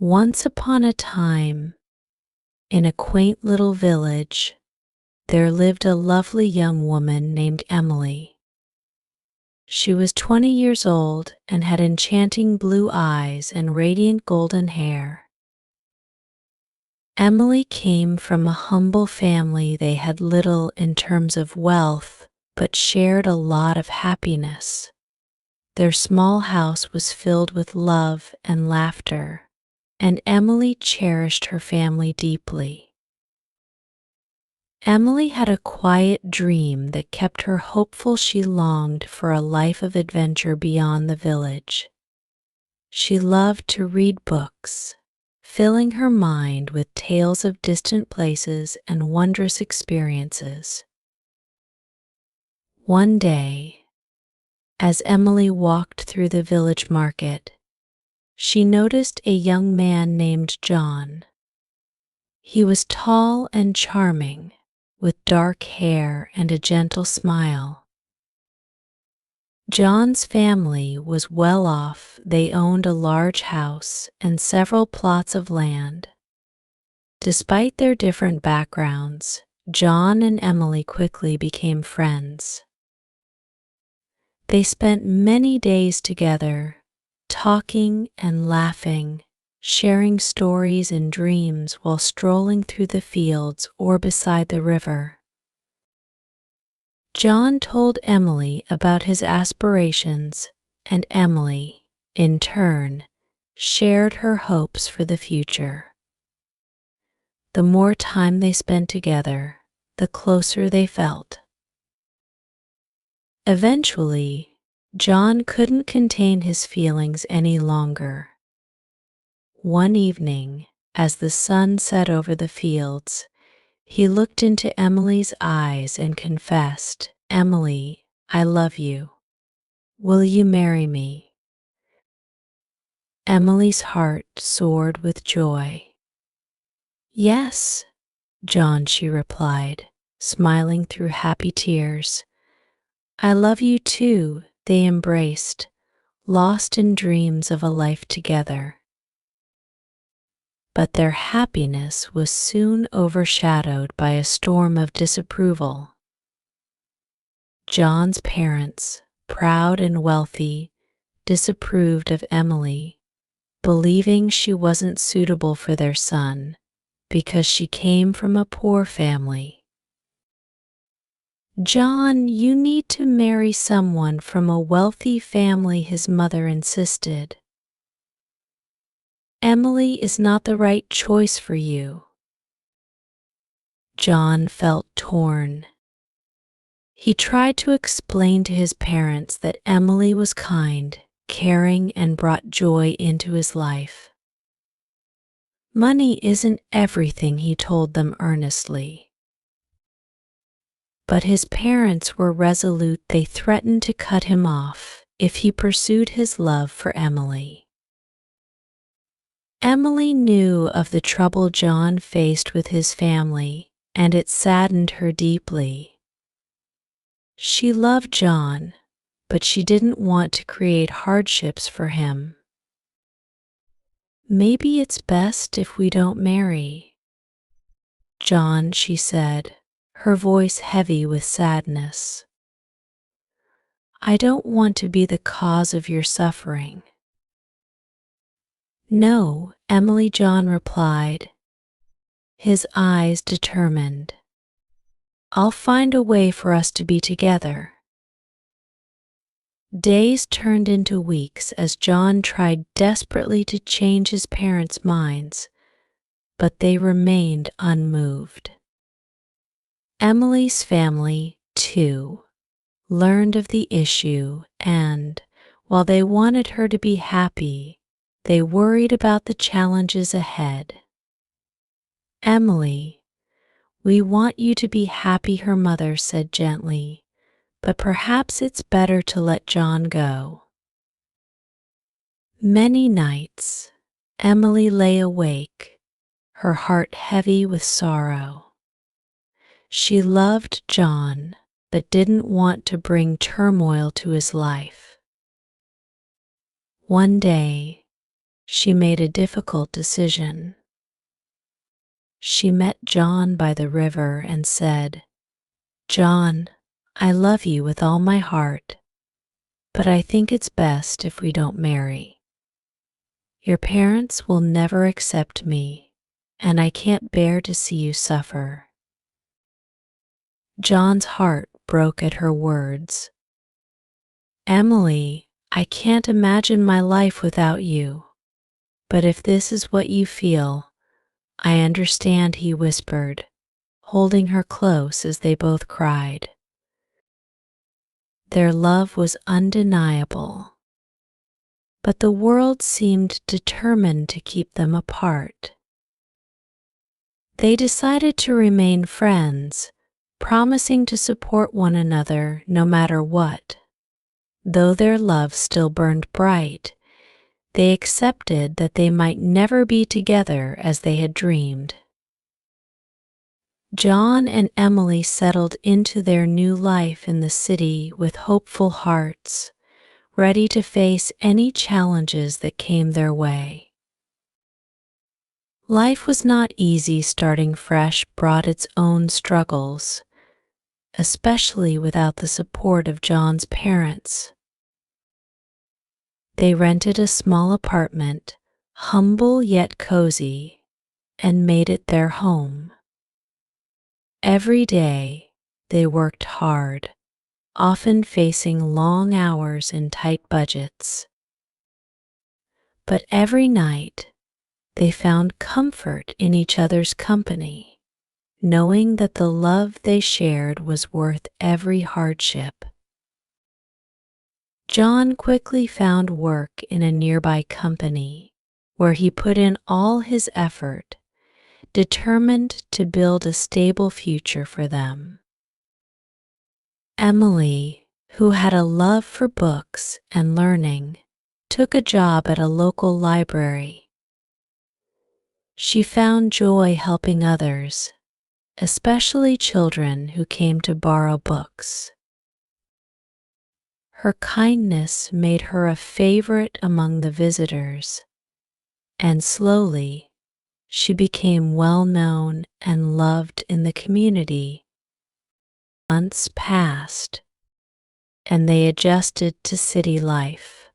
Once upon a time, in a quaint little village, there lived a lovely young woman named Emily. She was 20 years old and had enchanting blue eyes and radiant golden hair. Emily came from a humble family. They had little in terms of wealth, but shared a lot of happiness. Their small house was filled with love and laughter, and Emily cherished her family deeply. Emily had a quiet dream that kept her hopeful. She longed for a life of adventure beyond the village. She loved to read books, filling her mind with tales of distant places and wondrous experiences. One day, as Emily walked through the village market, she noticed a young man named John. He was tall and charming, with dark hair and a gentle smile. John's family was well off. They owned a large house and several plots of land. Despite their different backgrounds, John and Emily quickly became friends. They spent many days together, talking and laughing, sharing stories and dreams while strolling through the fields or beside the river. John told Emily about his aspirations, and Emily, in turn, shared her hopes for the future. The more time they spent together, the closer they felt. Eventually, John couldn't contain his feelings any longer. One evening, as the sun set over the fields, he looked into Emily's eyes and confessed, "Emily, I love you. Will you marry me?" Emily's heart soared with joy. "Yes, John," she replied, smiling through happy tears. "I love you too." They embraced, lost in dreams of a life together. But their happiness was soon overshadowed by a storm of disapproval. John's parents, proud and wealthy, disapproved of Emily, believing she wasn't suitable for their son because she came from a poor family. "John, you need to marry someone from a wealthy family," his mother insisted. "Emily is not the right choice for you." John felt torn. He tried to explain to his parents that Emily was kind, caring, and brought joy into his life. "Money isn't everything," he told them earnestly. But his parents were resolute. They threatened to cut him off if he pursued his love for Emily. Emily knew of the trouble John faced with his family, and it saddened her deeply. She loved John, but she didn't want to create hardships for him. "Maybe it's best if we don't marry, John," she said, her voice heavy with sadness. "I don't want to be the cause of your suffering." "No, Emily," John replied, his eyes determined. "I'll find a way for us to be together." Days turned into weeks as John tried desperately to change his parents' minds, but they remained unmoved. Emily's family, too, learned of the issue, and, while they wanted her to be happy, they worried about the challenges ahead. "Emily, we want you to be happy," her mother said gently, "but perhaps it's better to let John go." Many nights, Emily lay awake, her heart heavy with sorrow. She loved John, but didn't want to bring turmoil to his life. One day, she made a difficult decision. She met John by the river and said, "John, I love you with all my heart, but I think it's best if we don't marry. Your parents will never accept me, and I can't bear to see you suffer." John's heart broke at her words. "Emily, I can't imagine my life without you. But if this is what you feel, I understand," he whispered, holding her close as they both cried. Their love was undeniable, but the world seemed determined to keep them apart. They decided to remain friends, promising to support one another no matter what. Though their love still burned bright, they accepted that they might never be together as they had dreamed. John and Emily settled into their new life in the city with hopeful hearts, ready to face any challenges that came their way. Life was not easy. Starting fresh brought its own struggles, especially without the support of John's parents. They rented a small apartment, humble yet cozy, and made it their home. Every day, they worked hard, often facing long hours and tight budgets. But every night, they found comfort in each other's company, knowing that the love they shared was worth every hardship. John quickly found work in a nearby company, where he put in all his effort, determined to build a stable future for them. Emily, who had a love for books and learning, took a job at a local library. She found joy helping others, especially children who came to borrow books. Her kindness made her a favorite among the visitors, and slowly she became well known and loved in the community. Months passed, and they adjusted to city life.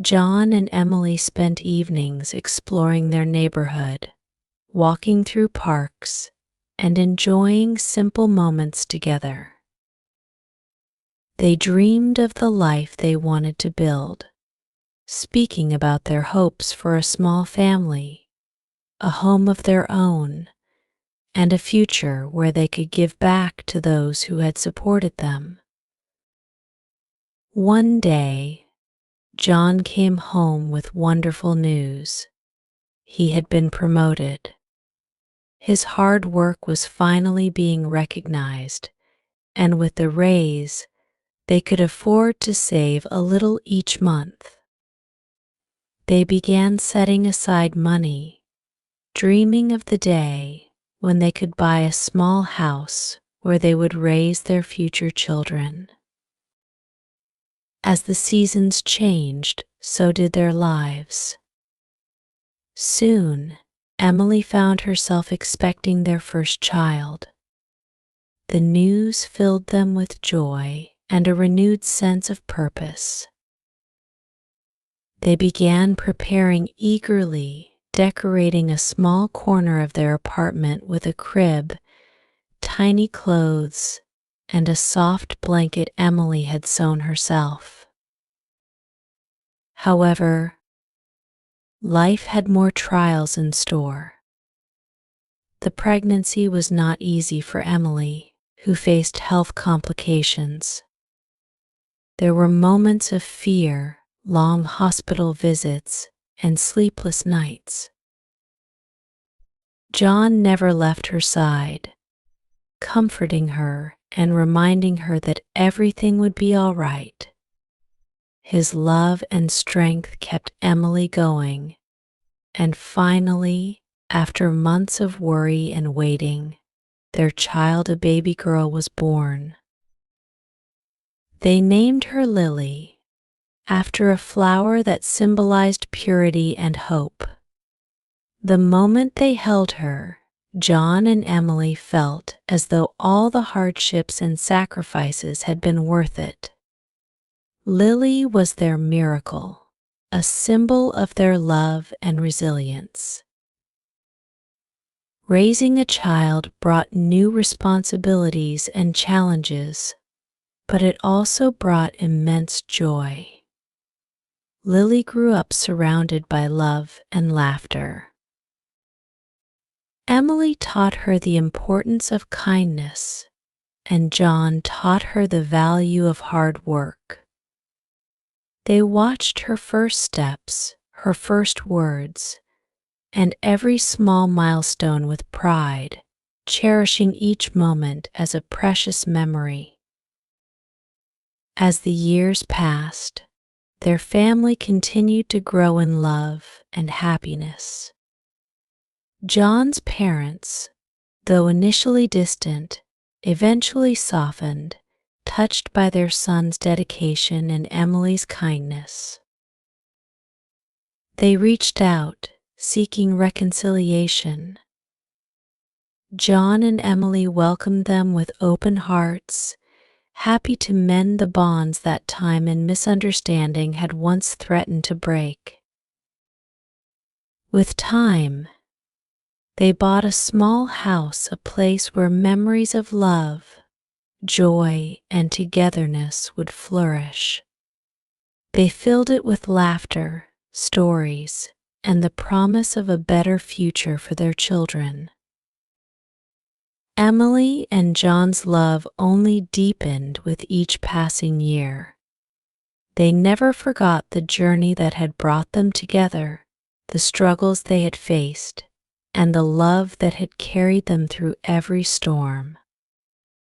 John and Emily spent evenings exploring their neighborhood, walking through parks, and enjoying simple moments together. They dreamed of the life they wanted to build, speaking about their hopes for a small family, a home of their own, and a future where they could give back to those who had supported them. One day, John came home with wonderful news. He had been promoted. His hard work was finally being recognized, and with the raise, they could afford to save a little each month. They began setting aside money, dreaming of the day when they could buy a small house where they would raise their future children. As the seasons changed, so did their lives. Soon, Emily found herself expecting their first child. The news filled them with joy and a renewed sense of purpose. They began preparing eagerly, decorating a small corner of their apartment with a crib, tiny clothes, and a soft blanket Emily had sewn herself. However, life had more trials in store. The pregnancy was not easy for Emily, who faced health complications. There were moments of fear, long hospital visits, and sleepless nights. John never left her side, comforting her and reminding her that everything would be all right. His love and strength kept Emily going, and finally, after months of worry and waiting, their child, a baby girl, was born. They named her Lily, after a flower that symbolized purity and hope. The moment they held her, John and Emily felt as though all the hardships and sacrifices had been worth it. Lily was their miracle, a symbol of their love and resilience. Raising a child brought new responsibilities and challenges, but it also brought immense joy. Lily grew up surrounded by love and laughter. Emily taught her the importance of kindness, and John taught her the value of hard work. They watched her first steps, her first words, and every small milestone with pride, cherishing each moment as a precious memory. As the years passed, their family continued to grow in love and happiness. John's parents, though initially distant, eventually softened, touched by their son's dedication and Emily's kindness. They reached out, seeking reconciliation. John and Emily welcomed them with open hearts, happy to mend the bonds that time and misunderstanding had once threatened to break. With time, they bought a small house, a place where memories of love, joy, and togetherness would flourish. They filled it with laughter, stories, and the promise of a better future for their children. Emily and John's love only deepened with each passing year. They never forgot the journey that had brought them together, the struggles they had faced, and the love that had carried them through every storm.